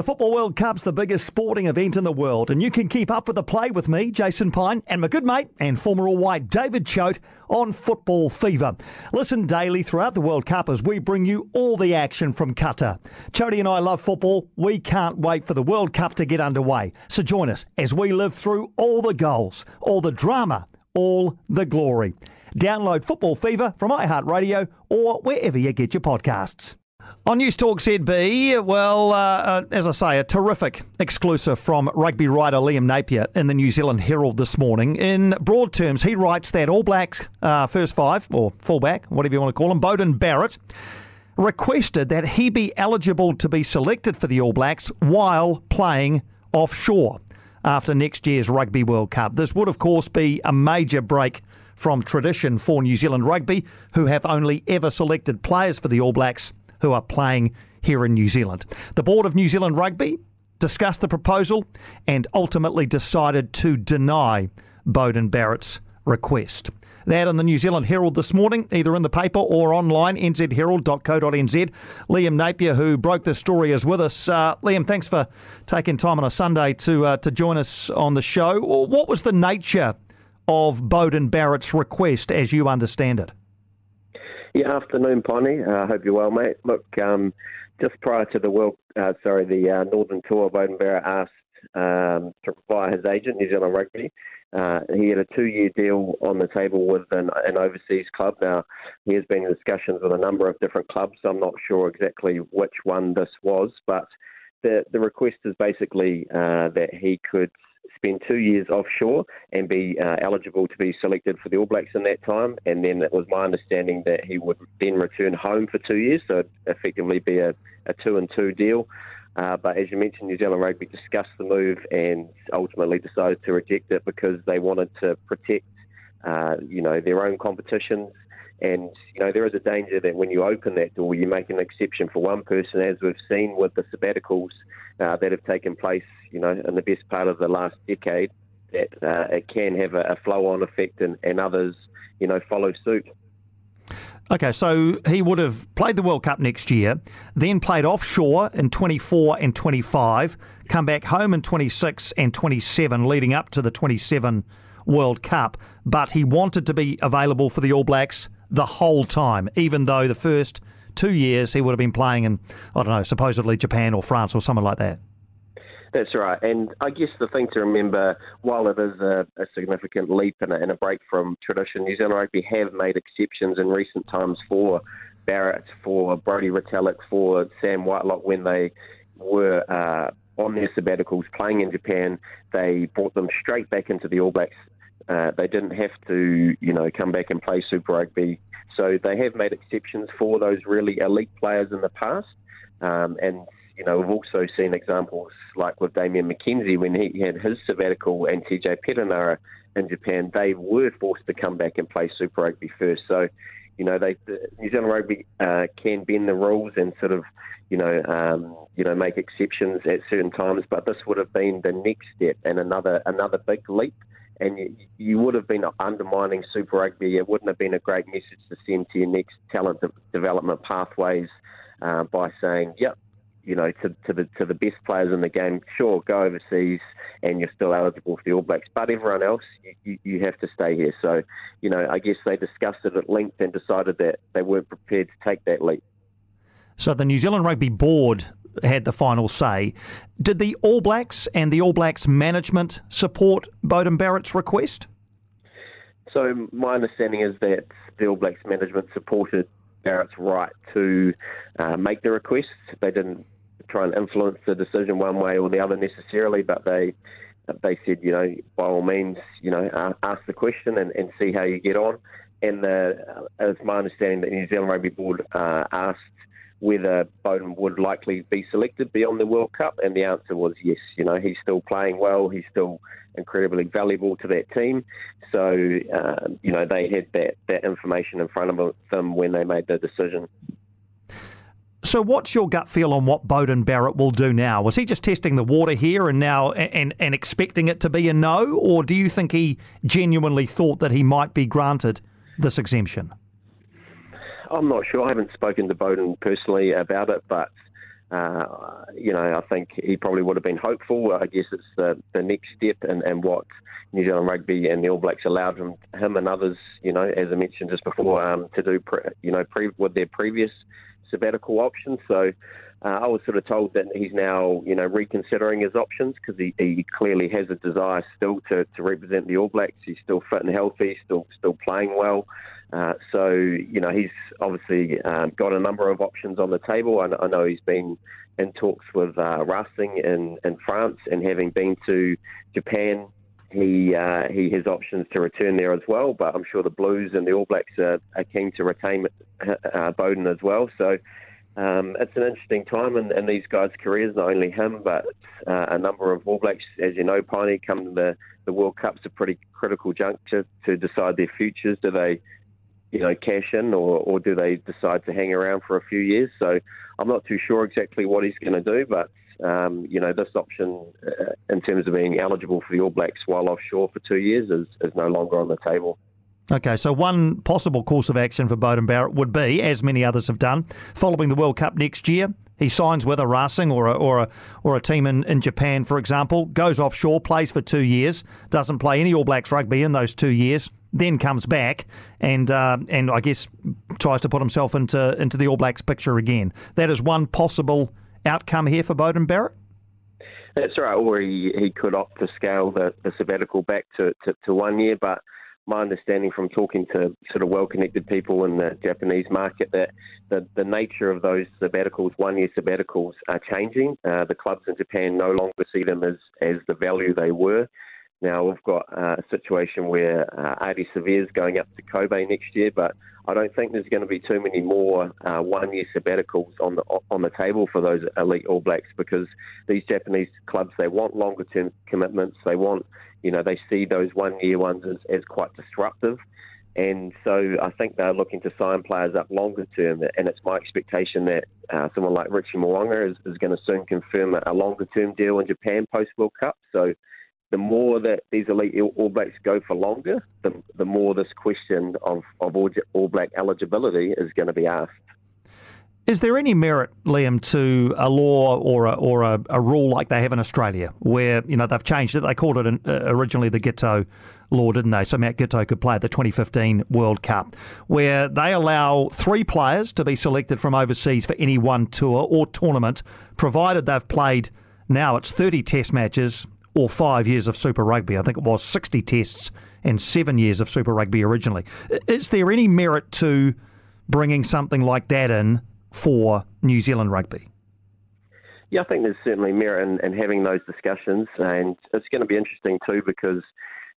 The Football World Cup's the biggest sporting event in the world, and you can keep up with the play with me, Jason Pine, and my good mate and former All-White David Choate on Football Fever. Listen daily throughout the World Cup as we bring you all the action from Qatar. Choate and I love football. We can't wait for the World Cup to get underway. So join us as we live through all the goals, all the drama, all the glory. Download Football Fever from iHeartRadio or wherever you get your podcasts. On News Talk ZB, well, as I say, a terrific exclusive from rugby writer Liam Napier in the New Zealand Herald this morning. In broad terms, he writes that All Blacks first five, or fullback, whatever you want to call him, Beauden Barrett, requested that he be eligible to be selected for the All Blacks while playing offshore after next year's Rugby World Cup. This would, of course, be a major break from tradition for New Zealand Rugby, who have only ever selected players for the All Blacks who are playing here in New Zealand. The board of New Zealand Rugby discussed the proposal and ultimately decided to deny Beauden Barrett's request. That in the New Zealand Herald this morning, either in the paper or online, nzherald.co.nz. Liam Napier, who broke this story, is with us. Liam, thanks for taking time on a Sunday to join us on the show. What was the nature of Beauden Barrett's request, as you understand it? Yeah, afternoon, Piney. I hope you're well, mate. Look, just prior to the Northern Tour, Beauden Barrett asked via his agent, New Zealand Rugby. He had a 2-year deal on the table with an overseas club. Now, he has been in discussions with a number of different clubs, so I'm not sure exactly which one this was, but the request is basically that he could spend 2 years offshore and be eligible to be selected for the All Blacks in that time. And then it was my understanding that he would then return home for 2 years, so it'd effectively be a 2-and-2 deal. But as you mentioned, New Zealand Rugby discussed the move and ultimately decided to reject it because they wanted to protect, their own competitions. And, there is a danger that when you open that door, you make an exception for one person, as we've seen with the sabbaticals that have taken place, in the best part of the last decade, that it can have a flow-on effect and others, follow suit. Okay, so he would have played the World Cup next year, then played offshore in 24 and 25, come back home in 26 and 27, leading up to the 27 World Cup, but he wanted to be available for the All Blacks the whole time, even though the first 2 years he would have been playing in, supposedly Japan or France or something like that. That's right. And I guess the thing to remember, while it is a significant leap and a break from tradition, New Zealand Rugby have made exceptions in recent times for Barrett, for Brodie Retallick, for Sam Whitelock when they were on their sabbaticals playing in Japan. They brought them straight back into the All Blacks. They didn't have to, come back and play Super Rugby. So they have made exceptions for those really elite players in the past. We've also seen examples like with Damien McKenzie when he had his sabbatical and TJ Perenara in Japan. They were forced to come back and play Super Rugby first. So, New Zealand Rugby can bend the rules and sort of, make exceptions at certain times. But this would have been the next step and another big leap. And you would have been undermining Super Rugby. It wouldn't have been a great message to send to your next talent development pathways by saying, yep, to the best players in the game, sure, go overseas and you're still eligible for the All Blacks. But everyone else, you have to stay here. So, I guess they discussed it at length and decided that they weren't prepared to take that leap. So the New Zealand Rugby board had the final say. Did the All Blacks and the All Blacks management support Beauden Barrett's request? So my understanding is that the All Blacks management supported Barrett's right to make the request. They didn't try and influence the decision one way or the other necessarily, but they said, by all means, ask the question and see how you get on. And it's my understanding that the New Zealand Rugby board asked whether Beauden would likely be selected beyond the World Cup, and the answer was yes. He's still playing well, he's still incredibly valuable to that team. So, they had that information in front of them when they made the decision. So what's your gut feel on what Beauden Barrett will do now? Was he just testing the water here and now and expecting it to be a no, or do you think he genuinely thought that he might be granted this exemption? I'm not sure. I haven't spoken to Beauden personally about it, but I think he probably would have been hopeful. I guess it's the next step and what New Zealand Rugby and the All Blacks allowed him and others, as I mentioned just before, to do, with their previous sabbatical options. So I was sort of told that he's now, reconsidering his options because he clearly has a desire still to represent the All Blacks. He's still fit and healthy, still playing well. So he's obviously got a number of options on the table. I know he's been in talks with Racing in France, and having been to Japan, he has options to return there as well. But I'm sure the Blues and the All Blacks are keen to retain Beauden as well. So it's an interesting time in these guys' careers, not only him, but a number of All Blacks. As you know, Piney, come to the World Cup's a pretty critical juncture to decide their futures. Do they cash in, or do they decide to hang around for a few years? So I'm not too sure exactly what he's going to do, but this option in terms of being eligible for the All Blacks while offshore for 2 years is no longer on the table. Okay, so one possible course of action for Beauden Barrett would be, as many others have done, following the World Cup next year, he signs with a Racing or a team in Japan, for example, goes offshore, plays for 2 years, doesn't play any All Blacks rugby in those 2 years, then comes back and I guess tries to put himself into the All Blacks picture again. That is one possible outcome here for Beauden Barrett? That's right, or he could opt to scale the sabbatical back to 1 year, but my understanding from talking to sort of well-connected people in the Japanese market that the nature of those sabbaticals, 1 year sabbaticals, are changing. The clubs in Japan no longer see them as the value they were. Now we've got a situation where Adi Severe's going up to Kobe next year, but I don't think there's going to be too many more 1 year sabbaticals on the table for those elite All Blacks, because these Japanese clubs, they want longer term commitments. They want, they see those 1 year ones as quite disruptive. And so I think they're looking to sign players up longer term. And it's my expectation that someone like Richie Mo'unga is going to soon confirm a longer term deal in Japan post World Cup. So the more that these elite All Blacks go for longer, the more this question of All Black eligibility is going to be asked. Is there any merit, Liam, to a law or a rule like they have in Australia, where they've changed it? They called it originally the Giteau law, didn't they? So Matt Giteau could play at the 2015 World Cup, where they allow 3 players to be selected from overseas for any one tour or tournament, provided they've played, now it's 30 test matches or 5 years of Super Rugby. I think it was 60 tests and 7 years of Super Rugby originally. Is there any merit to bringing something like that in for New Zealand Rugby? Yeah, I think there's certainly merit in having those discussions, and it's going to be interesting too, because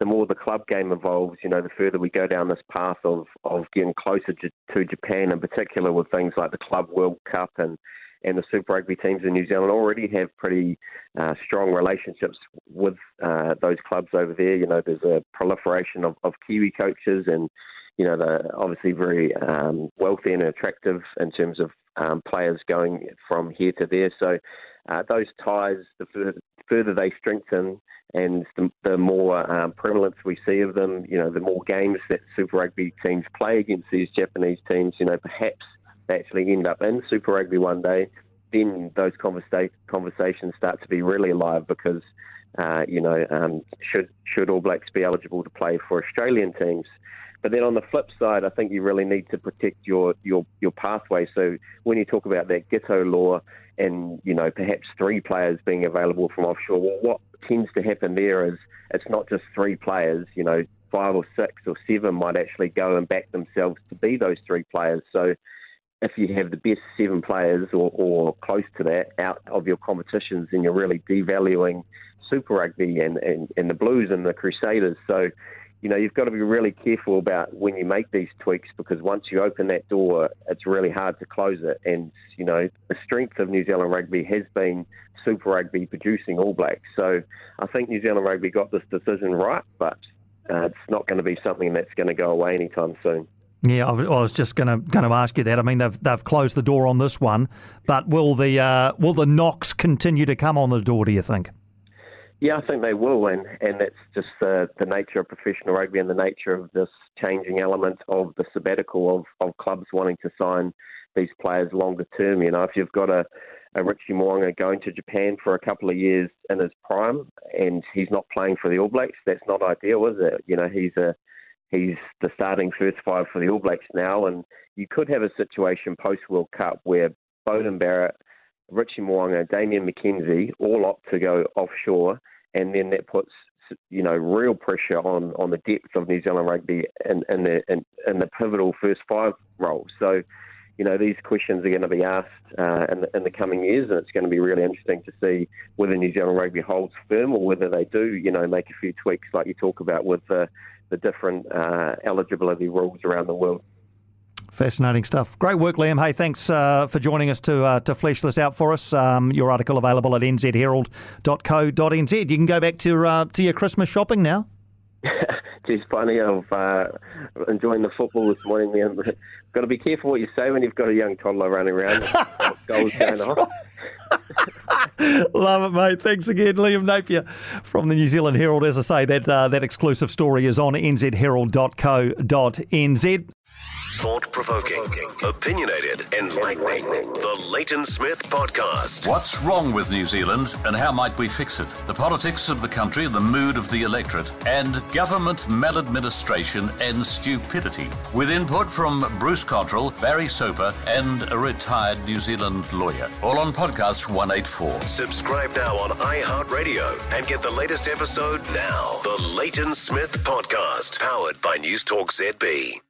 the more the club game evolves, the further we go down this path of getting closer to Japan, in particular with things like the Club World Cup and the Super Rugby teams in New Zealand already have pretty strong relationships with those clubs over there. There's a proliferation of Kiwi coaches, and they're obviously very wealthy and attractive in terms of players going from here to there. So those ties, the further they strengthen, and the more prevalence we see of them, the more games that Super Rugby teams play against these Japanese teams, perhaps they actually end up in Super Rugby one day, then those conversations start to be really alive, because should All Blacks be eligible to play for Australian teams? But then on the flip side, I think you really need to protect your pathway. So when you talk about that Giteau law and, perhaps 3 players being available from offshore, well, what tends to happen there is it's not just 3 players, 5 or 6 or 7 might actually go and back themselves to be those 3 players. So if you have the best 7 players or close to that out of your competitions, then you're really devaluing Super Rugby and the Blues and the Crusaders. So, you've got to be really careful about when you make these tweaks, because once you open that door, it's really hard to close it. And, the strength of New Zealand Rugby has been Super Rugby producing All Blacks. So I think New Zealand Rugby got this decision right, but it's not going to be something that's going to go away anytime soon. Yeah, I was just going to ask you that. I mean, they've closed the door on this one, but will the knocks continue to come on the door, do you think? Yeah, I think they will, and that's just the nature of professional rugby and the nature of this changing element of the sabbatical of clubs wanting to sign these players longer term. If you've got a Richie Mo'unga going to Japan for a couple of years in his prime, and he's not playing for the All Blacks. That's not ideal, is it? He's the starting first five for the All Blacks now, and you could have a situation post-World Cup where Beauden Barrett, Richie Mo'unga, Damien McKenzie all opt to go offshore, and then that puts real pressure on the depth of New Zealand rugby in the pivotal first five roles. So, these questions are going to be asked in the coming years, and it's going to be really interesting to see whether New Zealand rugby holds firm or whether they do, make a few tweaks like you talk about with the different eligibility rules around the world. Fascinating stuff. Great work, Liam. Hey, thanks for joining us to flesh this out for us. Your article available at nzherald.co.nz. You can go back to your Christmas shopping now. Geez, Piney, I've enjoying the football this morning, man. Got to be careful what you say when you've got a young toddler running around. Goals going off. Love it, mate. Thanks again, Liam Napier from the New Zealand Herald. As I say, that exclusive story is on nzherald.co.nz. Thought-provoking, opinionated, enlightening. The Leighton Smith Podcast. What's wrong with New Zealand and how might we fix it? The politics of the country, the mood of the electorate, and government maladministration and stupidity. With input from Bruce Cottrell, Barry Soper, and a retired New Zealand lawyer. All on podcast 184. Subscribe now on iHeartRadio and get the latest episode now. The Leighton Smith Podcast, powered by News Talk ZB.